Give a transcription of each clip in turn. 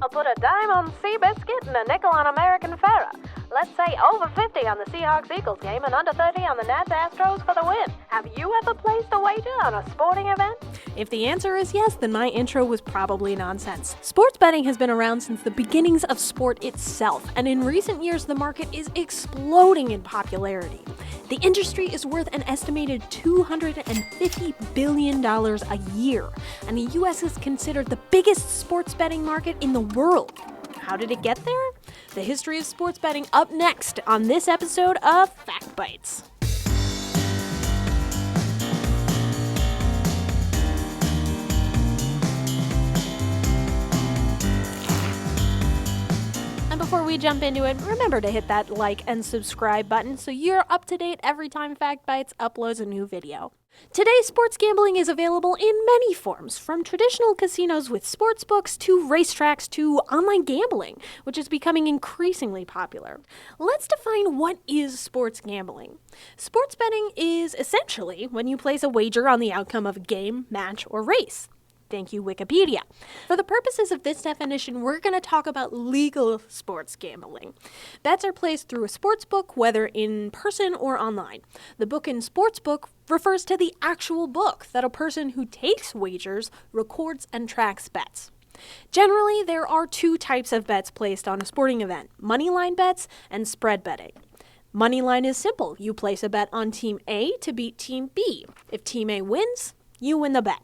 I'll put a dime on Seabiscuit and a nickel on American Farah. Let's say over 50 on the Seahawks-Eagles game and under 30 on the Nats-Astros for the win. Have you ever placed a wager on a sporting event? If the answer is yes, then my intro was probably nonsense. Sports betting has been around since the beginnings of sport itself, and in recent years the market is exploding in popularity. The industry is worth an estimated $250 billion a year, and the US is considered the biggest sports betting market in the world. How did it get there? The history of sports betting up next on this episode of Fact Bites. Before we jump into it, remember to hit that like and subscribe button so you're up to date every time Fact Bites uploads a new video. Today, sports gambling is available in many forms, from traditional casinos with sports books to racetracks to online gambling, which is becoming increasingly popular. Let's define what is sports gambling. Sports betting is essentially when you place a wager on the outcome of a game, match, or race. Thank you, Wikipedia. For the purposes of this definition, we're going to talk about legal sports gambling. Bets are placed through a sports book, whether in person or online. The book in sports book refers to the actual book that a person who takes wagers records and tracks bets. Generally, there are two types of bets placed on a sporting event: moneyline bets and spread betting. Moneyline is simple. You place a bet on Team A to beat Team B. If Team A wins, you win the bet.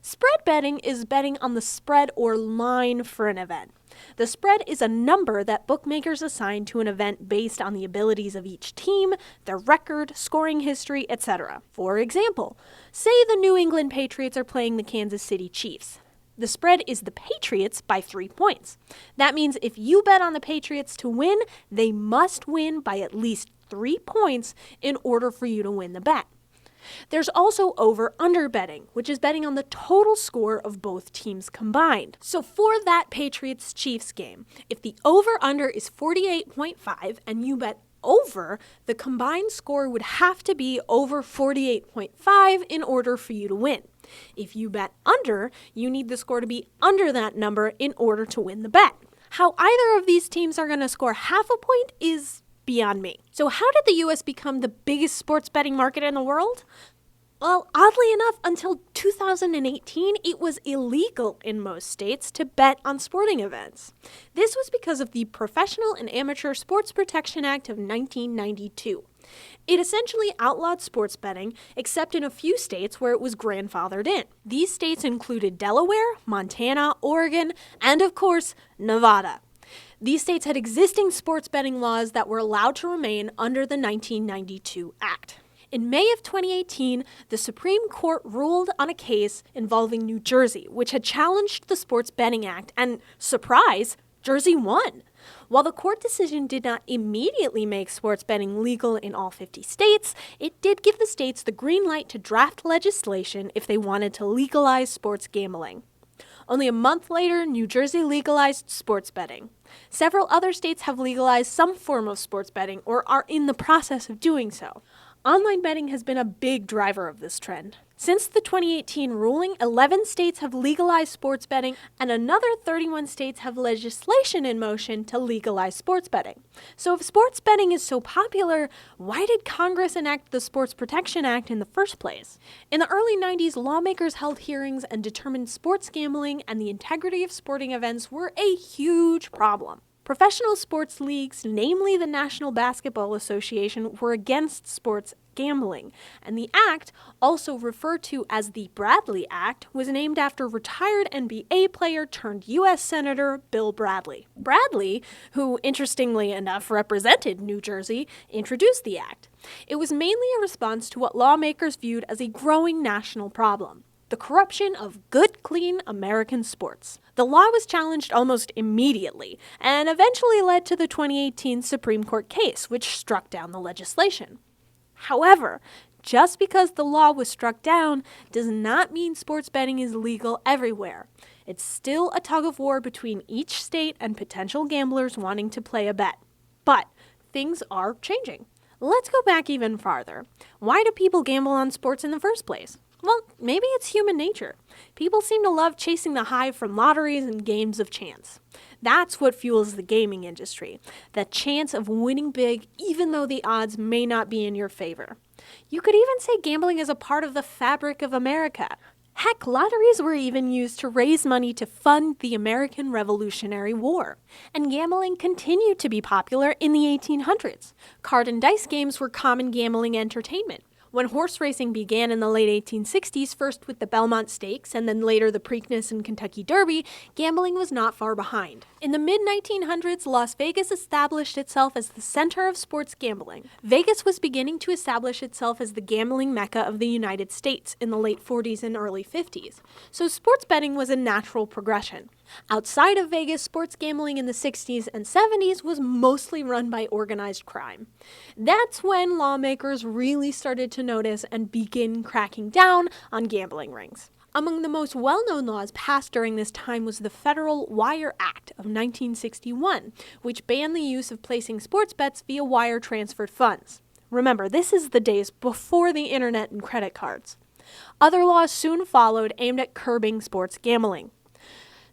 Spread betting is betting on the spread or line for an event. The spread is a number that bookmakers assign to an event based on the abilities of each team, their record, scoring history, etc. For example, say the New England Patriots are playing the Kansas City Chiefs. The spread is the Patriots by 3 points. That means if you bet on the Patriots to win, they must win by at least 3 points in order for you to win the bet. There's also over-under betting, which is betting on the total score of both teams combined. So for that Patriots-Chiefs game, if the over-under is 48.5 and you bet over, the combined score would have to be over 48.5 in order for you to win. If you bet under, you need the score to be under that number in order to win the bet. How either of these teams are going to score half a point is beyond me. So how did the US become the biggest sports betting market in the world? Well, oddly enough, until 2018, it was illegal in most states to bet on sporting events. This was because of the Professional and Amateur Sports Protection Act of 1992. It essentially outlawed sports betting, except in a few states where it was grandfathered in. These states included Delaware, Montana, Oregon, and of course, Nevada. These states had existing sports betting laws that were allowed to remain under the 1992 Act. In May of 2018, the Supreme Court ruled on a case involving New Jersey, which had challenged the Sports Betting Act, and surprise, Jersey won. While the court decision did not immediately make sports betting legal in all 50 states, it did give the states the green light to draft legislation if they wanted to legalize sports gambling. Only a month later, New Jersey legalized sports betting. Several other states have legalized some form of sports betting or are in the process of doing so. Online betting has been a big driver of this trend. Since the 2018 ruling, 11 states have legalized sports betting, and another 31 states have legislation in motion to legalize sports betting. So if sports betting is so popular, why did Congress enact the Sports Protection Act in the first place? In the early 90s, lawmakers held hearings and determined sports gambling and the integrity of sporting events were a huge problem. Professional sports leagues, namely the National Basketball Association, were against sports gambling, and the act, also referred to as the Bradley Act, was named after retired NBA player turned U.S. Senator Bill Bradley. Bradley, who interestingly enough represented New Jersey, introduced the act. It was mainly a response to what lawmakers viewed as a growing national problem: the corruption of good, clean American sports. The law was challenged almost immediately, and eventually led to the 2018 Supreme Court case, which struck down the legislation. However, just because the law was struck down does not mean sports betting is legal everywhere. It's still a tug of war between each state and potential gamblers wanting to play a bet. But things are changing. Let's go back even farther. Why do people gamble on sports in the first place? Well, maybe it's human nature. People seem to love chasing the high from lotteries and games of chance. That's what fuels the gaming industry, the chance of winning big even though the odds may not be in your favor. You could even say gambling is a part of the fabric of America. Heck, lotteries were even used to raise money to fund the American Revolutionary War. And gambling continued to be popular in the 1800s. Card and dice games were common gambling entertainment. When horse racing began in the late 1860s, first with the Belmont Stakes and then later the Preakness and Kentucky Derby, gambling was not far behind. In the mid-1900s, Las Vegas established itself as the center of sports gambling. Vegas was beginning to establish itself as the gambling mecca of the United States in the late 40s and early 50s, so sports betting was a natural progression. Outside of Vegas, sports gambling in the 60s and 70s was mostly run by organized crime. That's when lawmakers really started to notice and begin cracking down on gambling rings. Among the most well-known laws passed during this time was the Federal Wire Act of 1961, which banned the use of placing sports bets via wire transferred funds. Remember, this is the days before the internet and credit cards. Other laws soon followed aimed at curbing sports gambling.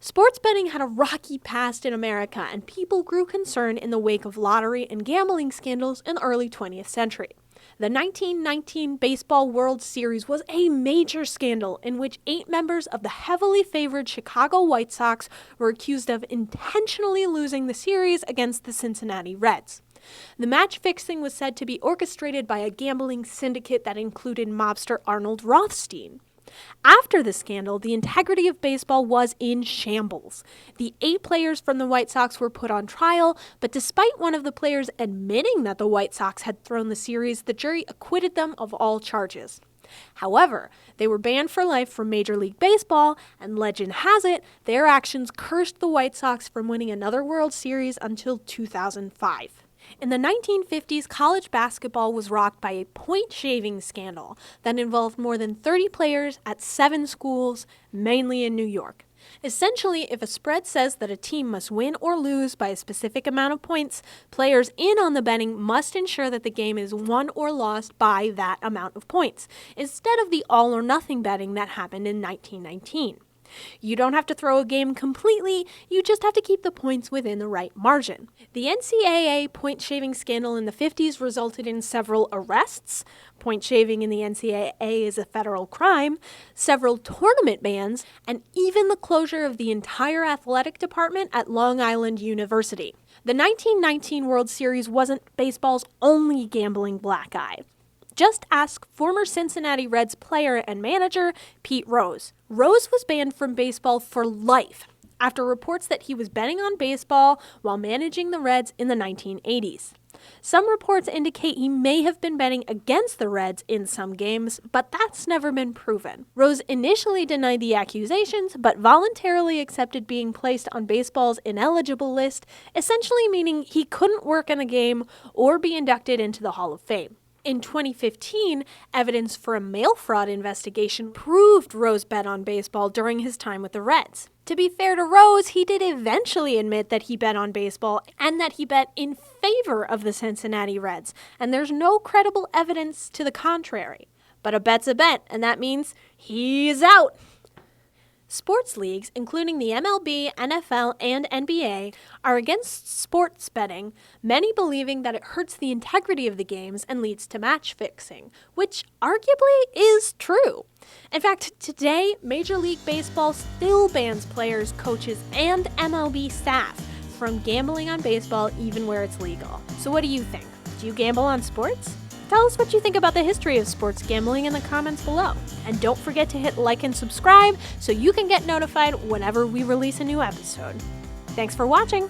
Sports betting had a rocky past in America, and people grew concerned in the wake of lottery and gambling scandals in the early 20th century. The 1919 Baseball World Series was a major scandal in which 8 members of the heavily favored Chicago White Sox were accused of intentionally losing the series against the Cincinnati Reds. The match fixing was said to be orchestrated by a gambling syndicate that included mobster Arnold Rothstein. After the scandal, the integrity of baseball was in shambles. The 8 players from the White Sox were put on trial, but despite one of the players admitting that the White Sox had thrown the series, the jury acquitted them of all charges. However, they were banned for life from Major League Baseball, and legend has it, their actions cursed the White Sox from winning another World Series until 2005. In the 1950s, college basketball was rocked by a point-shaving scandal that involved more than 30 players at 7 schools, mainly in New York. Essentially, if a spread says that a team must win or lose by a specific amount of points, players in on the betting must ensure that the game is won or lost by that amount of points, instead of the all-or-nothing betting that happened in 1919. You don't have to throw a game completely, you just have to keep the points within the right margin. The NCAA point-shaving scandal in the 50s resulted in several arrests. Point shaving in the NCAA is a federal crime, several tournament bans, and even the closure of the entire athletic department at Long Island University. The 1919 World Series wasn't baseball's only gambling black eye. Just ask former Cincinnati Reds player and manager Pete Rose. Rose was banned from baseball for life after reports that he was betting on baseball while managing the Reds in the 1980s. Some reports indicate he may have been betting against the Reds in some games, but that's never been proven. Rose initially denied the accusations, but voluntarily accepted being placed on baseball's ineligible list, essentially meaning he couldn't work in a game or be inducted into the Hall of Fame. In 2015, evidence for a mail fraud investigation proved Rose bet on baseball during his time with the Reds. To be fair to Rose, he did eventually admit that he bet on baseball and that he bet in favor of the Cincinnati Reds, and there's no credible evidence to the contrary. But a bet's a bet, and that means he's out. Sports leagues, including the MLB, NFL, and NBA, are against sports betting, many believing that it hurts the integrity of the games and leads to match fixing, which arguably is true. In fact, today, Major League Baseball still bans players, coaches, and MLB staff from gambling on baseball even where it's legal. So what do you think? Do you gamble on sports? Tell us what you think about the history of sports gambling in the comments below. And don't forget to hit like and subscribe so you can get notified whenever we release a new episode. Thanks for watching!